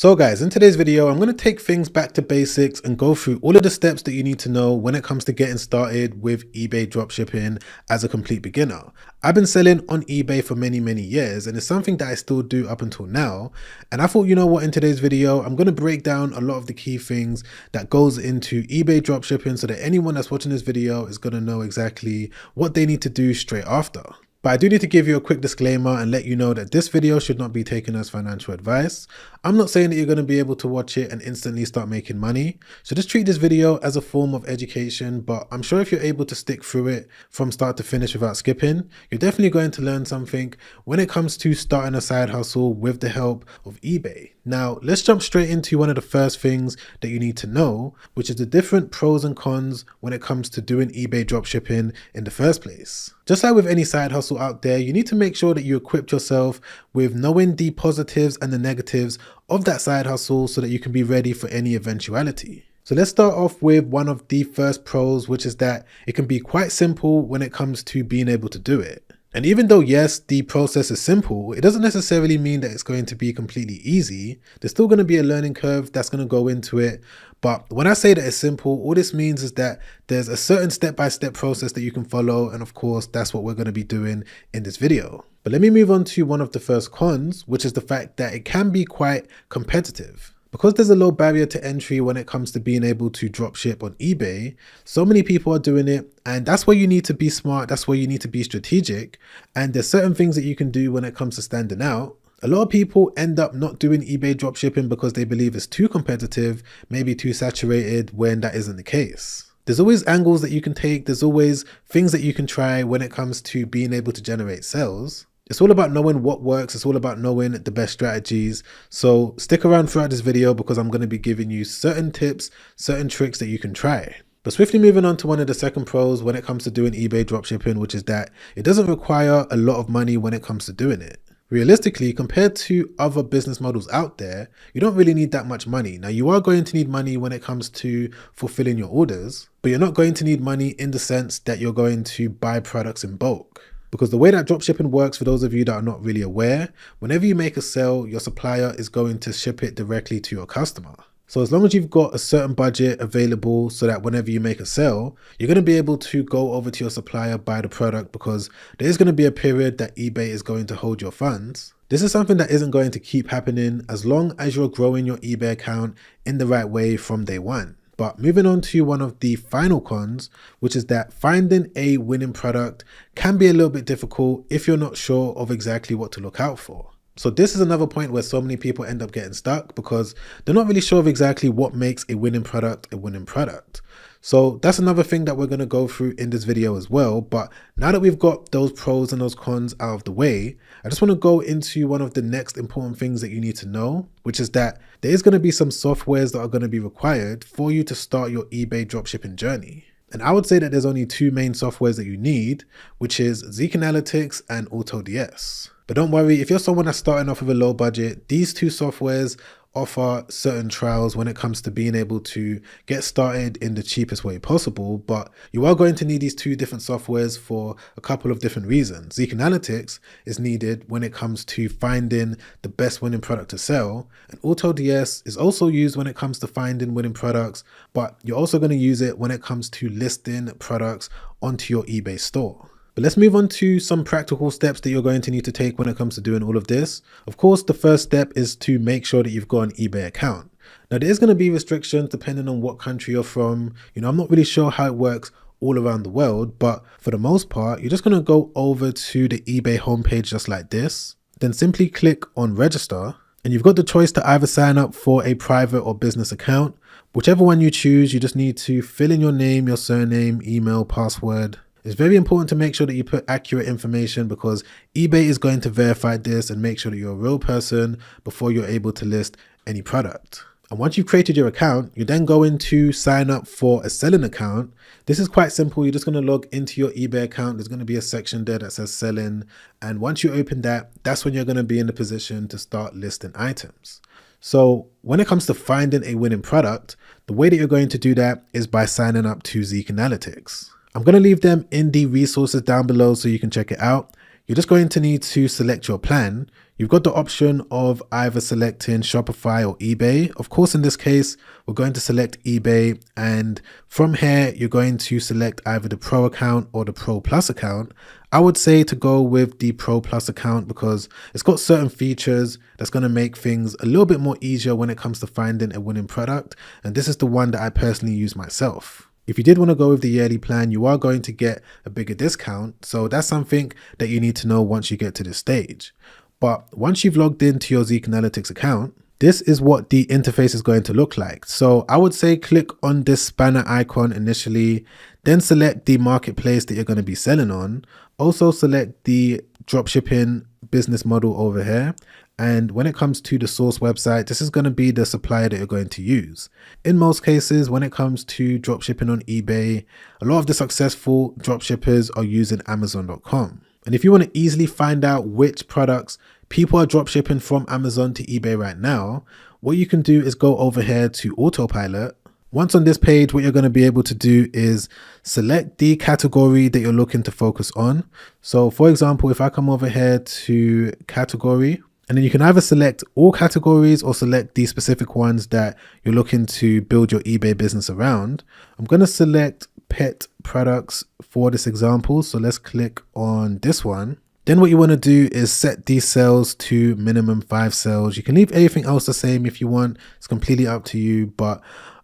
So guys, in today's video, I'm going to take things back to basics and go through all of the steps that you need to know when it comes to getting started with eBay dropshipping as a complete beginner. I've been selling on eBay for many years, and it's something that I still do up until now. And I thought, you know what, in today's video, I'm going to break down a lot of the key things that goes into eBay dropshipping so that anyone that's watching this video is going to know exactly what they need to do straight after. But I do need to give you a quick disclaimer and let you know that this video should not be taken as financial advice. I'm not saying that you're going to be able to watch it and instantly start making money. So just treat this video as a form of education, but I'm sure if you're able to stick through it from start to finish without skipping, you're definitely going to learn something when it comes to starting a side hustle with the help of eBay. Now, let's jump straight into one of the first things that you need to know, which is the different pros and cons when it comes to doing eBay dropshipping in the first place. Just like with any side hustle out there, you need to make sure that you equip yourself with knowing the positives and the negatives of that side hustle so that you can be ready for any eventuality. So let's start off with one of the first pros, which is that it can be quite simple when it comes to being able to do it. And even though, yes, the process is simple, it doesn't necessarily mean that it's going to be completely easy. There's still going to be a learning curve that's going to go into it. But when I say that it's simple, all this means is that there's a certain step-by-step process that you can follow. And of course, that's what we're going to be doing in this video. But let me move on to one of the first cons, which is the fact that it can be quite competitive. Because there's a low barrier to entry when it comes to being able to dropship on eBay, so many people are doing it, and that's where you need to be smart, that's where you need to be strategic, and there's certain things that you can do when it comes to standing out. A lot of people end up not doing eBay dropshipping because they believe it's too competitive, maybe too saturated, when that isn't the case. There's always angles that you can take, there's always things that you can try when it comes to being able to generate sales. It's all about knowing what works. It's all about knowing the best strategies. So stick around throughout this video because I'm going to be giving you certain tips, certain tricks that you can try. But swiftly moving on to one of the second pros when it comes to doing eBay dropshipping, which is that it doesn't require a lot of money when it comes to doing it. Realistically, compared to other business models out there, you don't really need that much money. Now, you are going to need money when it comes to fulfilling your orders, but you're not going to need money in the sense that you're going to buy products in bulk. Because the way that dropshipping works, for those of you that are not really aware, whenever you make a sale, your supplier is going to ship it directly to your customer. So as long as you've got a certain budget available so that whenever you make a sale, you're going to be able to go over to your supplier, buy the product, because there is going to be a period that eBay is going to hold your funds. This is something that isn't going to keep happening as long as you're growing your eBay account in the right way from day one. But moving on to one of the final cons, which is that finding a winning product can be a little bit difficult if you're not sure of exactly what to look out for. So this is another point where so many people end up getting stuck because they're not really sure of exactly what makes a winning product a winning product. So that's another thing that we're going to go through in this video as well. But now that we've got those pros and those cons out of the way, I just want to go into one of the next important things that you need to know, which is that there is going to be some softwares that are going to be required for you to start your eBay dropshipping journey. And I would say that there's only two main softwares that you need, which is Zik Analytics and AutoDS. But don't worry, if you're someone that's starting off with a low budget, these two softwares offer certain trials when it comes to being able to get started in the cheapest way possible. But you are going to need these two different softwares for a couple of different reasons. Zik Analytics is needed when it comes to finding the best winning product to sell, and AutoDS is also used when it comes to finding winning products, but you're also going to use it when it comes to listing products onto your eBay store. But let's move on to some practical steps that you're going to need to take when it comes to doing all of this. Of course, the first step is to make sure that you've got an eBay account. Now, there is going to be restrictions depending on what country you're from. I'm not really sure how it works all around the world, but for the most part, you're just going to go over to the eBay homepage just like this. Then simply click on register, and you've got the choice to either sign up for a private or business account. Whichever one you choose, you just need to fill in your name, your surname, email, password. It's very important to make sure that you put accurate information because eBay is going to verify this and make sure that you're a real person before you're able to list any product. And once you've created your account, you're then going to sign up for a selling account. This is quite simple. You're just going to log into your eBay account. There's going to be a section there that says selling. And once you open that, that's when you're going to be in the position to start listing items. So when it comes to finding a winning product, the way that you're going to do that is by signing up to Zik Analytics. I'm going to leave them in the resources down below so you can check it out. You're just going to need to select your plan. you've got the option of either selecting Shopify or eBay. Of course, in this case, we're going to select eBay, and from here, you're going to select either the Pro account or the Pro Plus account. I would say to go with the Pro Plus account because it's got certain features that's going to make things a little bit more easier when it comes to finding a winning product. And this is the one that I personally use myself. If you did want to go with the yearly plan, you are going to get a bigger discount. So that's something that you need to know once you get to this stage. But once you've logged into your Zik Analytics account, this is what the interface is going to look like. So I would say click on this spanner icon initially, then select the marketplace that you're going to be selling on. Also select the dropshipping business model over here. And when it comes to the source website, this is going to be the supplier that you're going to use. In most cases, when it comes to dropshipping on eBay, a lot of the successful dropshippers are using Amazon.com. And if you want to easily find out which products people are dropshipping from Amazon to eBay right now, what you can do is go over here to Autopilot. Once on this page, what you're going to be able to do is select the category that you're looking to focus on. So for example, if I come over here to category, and then you can either select all categories or select the specific ones that you're looking to build your eBay business around. I'm going to select pet products for this example. So let's click on this one. Then what you want to do is set these sales to minimum 5 sales. You can leave everything else the same if you want. It's completely up to you, but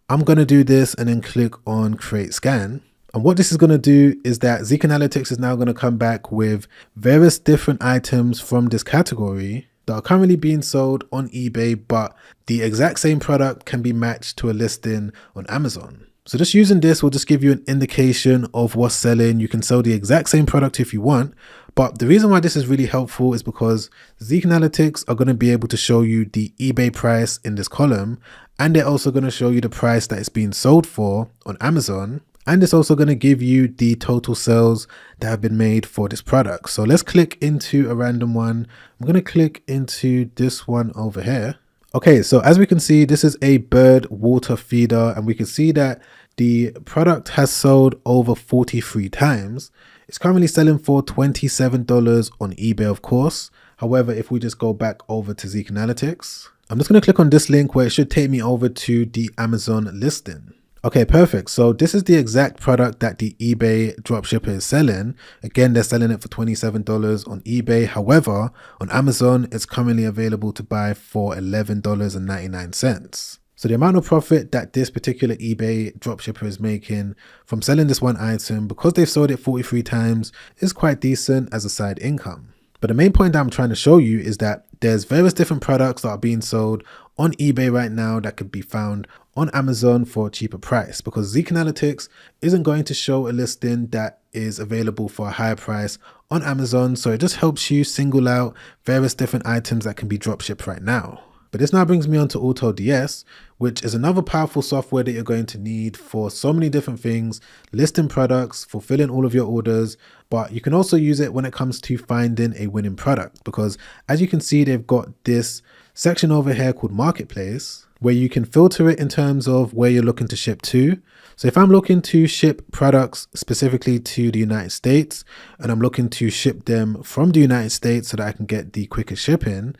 I'm going to do this and then click on create scan. And what this is going to do is that Zik Analytics is now going to come back with various different items from this category that are currently being sold on eBay, but the exact same product can be matched to a listing on Amazon. So just using this will just give you an indication of what's selling. You can sell the exact same product if you want, but the reason why this is really helpful is because Zik Analytics are going to be able to show you the eBay price in this column, and they're also going to show you the price that it's being sold for on Amazon. And it's also going to give you the total sales that have been made for this product. So let's click into a random one. I'm going to click into this one over here. Okay, so as we can see, this is a bird water feeder, and we can see that the product has sold over 43 times. It's currently selling for $27 on eBay, of course. However, if we just go back over to Zik Analytics, I'm just going to click on this link where it should take me over to the Amazon listing. Okay, perfect. So this is the exact product that the eBay dropshipper is selling. Again, they're selling it for $27 on eBay. However, on Amazon, it's currently available to buy for $11.99. So the amount of profit that this particular eBay dropshipper is making from selling this one item, because they've sold it 43 times, is quite decent as a side income. But the main point that I'm trying to show you is that there's various different products that are being sold on eBay right now that could be found on Amazon for a cheaper price, because Zik Analytics isn't going to show a listing that is available for a higher price on Amazon. So it just helps you single out various different items that can be dropshipped right now. But this now brings me on to AutoDS, which is another powerful software that you're going to need for so many different things, listing products, fulfilling all of your orders, but you can also use it when it comes to finding a winning product, because as you can see, they've got this section over here called Marketplace, where you can filter it in terms of where you're looking to ship to. So if I'm looking to ship products specifically to the United States, and I'm looking to ship them from the United States so that I can get the quickest shipping,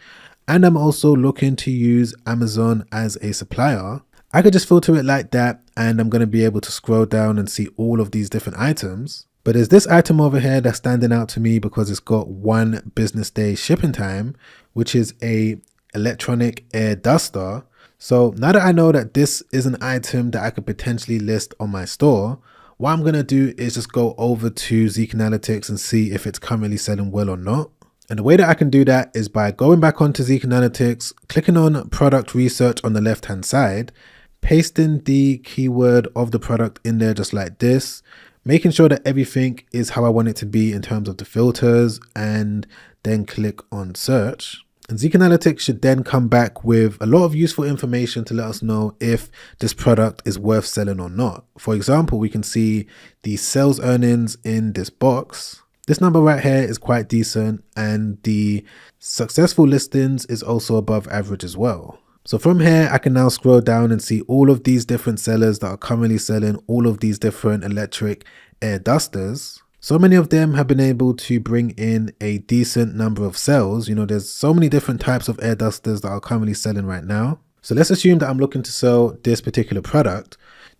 and I'm also looking to use Amazon as a supplier, I could just filter it like that, and I'm going to be able to scroll down and see all of these different items. But there's this item over here that's standing out to me because it's got 1 business day shipping time, which is a electronic air duster. So now that I know that this is an item that I could potentially list on my store, what I'm going to do is just go over to Zik Analytics and see if it's currently selling well or not. And the way that I can do that is by going back onto Zik Analytics, clicking on product research on the left hand side, pasting the keyword of the product in there just like this, making sure that everything is how I want it to be in terms of the filters, and then click on search. And Zik Analytics should then come back with a lot of useful information to let us know if this product is worth selling or not. For example, we can see the sales earnings in this box. This number right here is quite decent, and the successful listings is also above average as well. So from here, I can now scroll down and see all of these different sellers that are currently selling all of these different electric air dusters. So many of them have been able to bring in a decent number of sales. There's so many different types of air dusters that are currently selling right now. So let's assume that I'm looking to sell this particular product.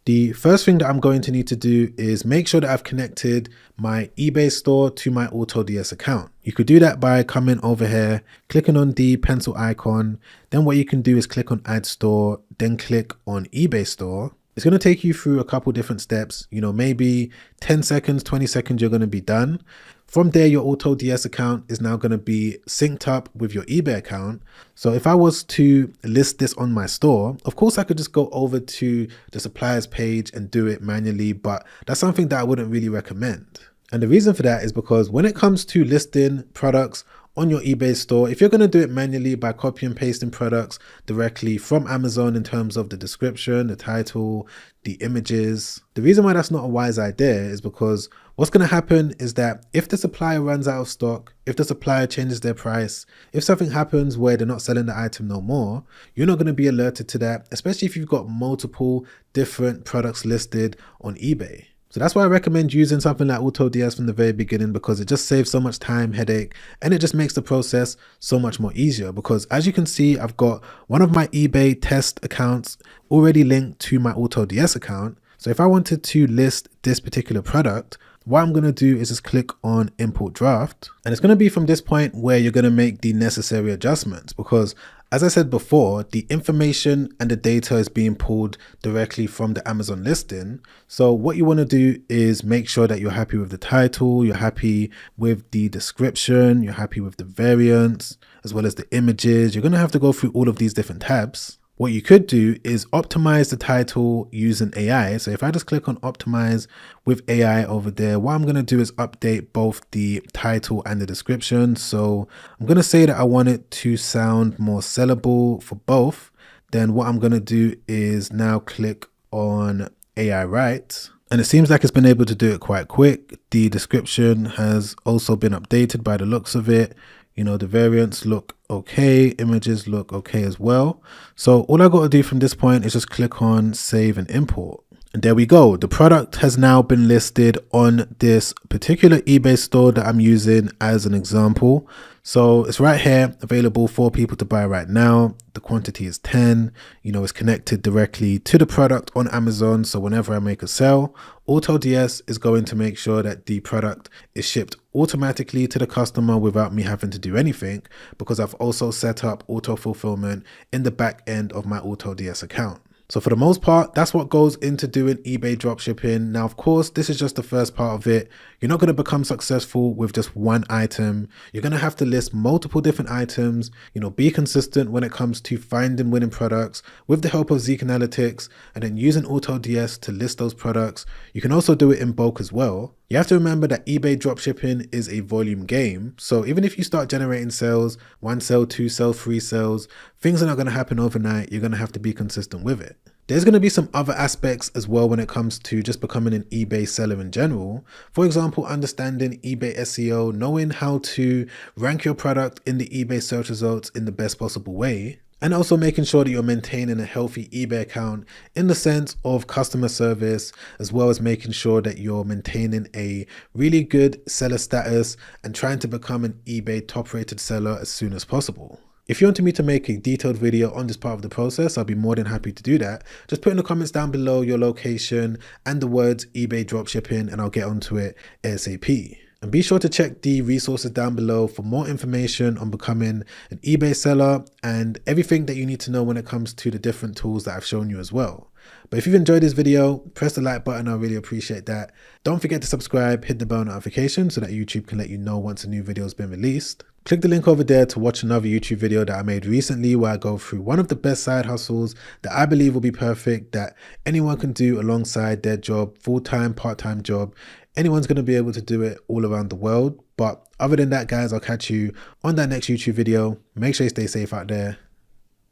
The first thing that I'm going to need to do is make sure that I've connected my eBay store to my AutoDS account. You could do that by coming over here, clicking on the pencil icon. Then what you can do is click on Add Store, then click on eBay Store. It's going to take you through a couple different steps, maybe 10 seconds, 20 seconds, you're going to be done. From there, your AutoDS account is now going to be synced up with your eBay account. So if I was to list this on my store, of course, I could just go over to the suppliers page and do it manually, but that's something that I wouldn't really recommend. And the reason for that is because when it comes to listing products on your eBay store, if you're going to do it manually by copy and pasting products directly from Amazon in terms of the description, the title, the images, the reason why that's not a wise idea is because what's going to happen is that if the supplier runs out of stock, if the supplier changes their price, if something happens where they're not selling the item no more, you're not going to be alerted to that, especially if you've got multiple different products listed on eBay. So that's why I recommend using something like AutoDS from the very beginning, because it just saves so much time, headache, and it just makes the process so much more easier. Because as you can see, I've got one of my eBay test accounts already linked to my AutoDS account. So if I wanted to list this particular product, what I'm going to do is just click on import draft, and it's going to be from this point where you're going to make the necessary adjustments, because as I said before, the information and the data is being pulled directly from the Amazon listing. So what you want to do is make sure that you're happy with the title, you're happy with the description, you're happy with the variants, as well as the images. You're going to have to go through all of these different tabs. What you could do is optimize the title using AI. So if I just click on optimize with AI over there, what I'm going to do is update both the title and the description. So I'm going to say that I want it to sound more sellable for both. Then what I'm going to do is now click on AI write. And it seems like it's been able to do it quite quick. The description has also been updated by the looks of it. The variants look okay, images look okay as well. So all I got to do from this point is just click on save and import. And there we go. The product has now been listed on this particular eBay store that I'm using as an example. So it's right here, available for people to buy right now. The quantity is 10, it's connected directly to the product on Amazon. So whenever I make a sale, AutoDS is going to make sure that the product is shipped automatically to the customer without me having to do anything, because I've also set up auto fulfillment in the back end of my AutoDS account. So for the most part, that's what goes into doing eBay dropshipping. Now, of course, this is just the first part of it. You're not going to become successful with just one item. You're going to have to list multiple different items, be consistent when it comes to finding winning products with the help of Zik Analytics, and then using AutoDS to list those products. You can also do it in bulk as well. You have to remember that eBay dropshipping is a volume game. So even if you start generating sales, 1 sale, 2 sales, 3 sales, things are not going to happen overnight. You're going to have to be consistent with it. There's going to be some other aspects as well when it comes to just becoming an eBay seller in general. For example, understanding eBay SEO, knowing how to rank your product in the eBay search results in the best possible way. And also making sure that you're maintaining a healthy eBay account in the sense of customer service, as well as making sure that you're maintaining a really good seller status and trying to become an eBay top rated seller as soon as possible. If you wanted me to make a detailed video on this part of the process, I'll be more than happy to do that. Just put in the comments down below your location and the words eBay dropshipping, and I'll get onto it ASAP. And be sure to check the resources down below for more information on becoming an eBay seller and everything that you need to know when it comes to the different tools that I've shown you as well. But if you've enjoyed this video, press the like button. I really appreciate that. Don't forget to subscribe, hit the bell notification so that YouTube can let you know once a new video has been released. Click the link over there to watch another YouTube video that I made recently where I go through one of the best side hustles that I believe will be perfect, that anyone can do alongside their job, full-time, part-time job. Anyone's going to be able to do it all around the world. But other than that, guys, I'll catch you on that next YouTube video. Make sure you stay safe out there.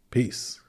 Peace.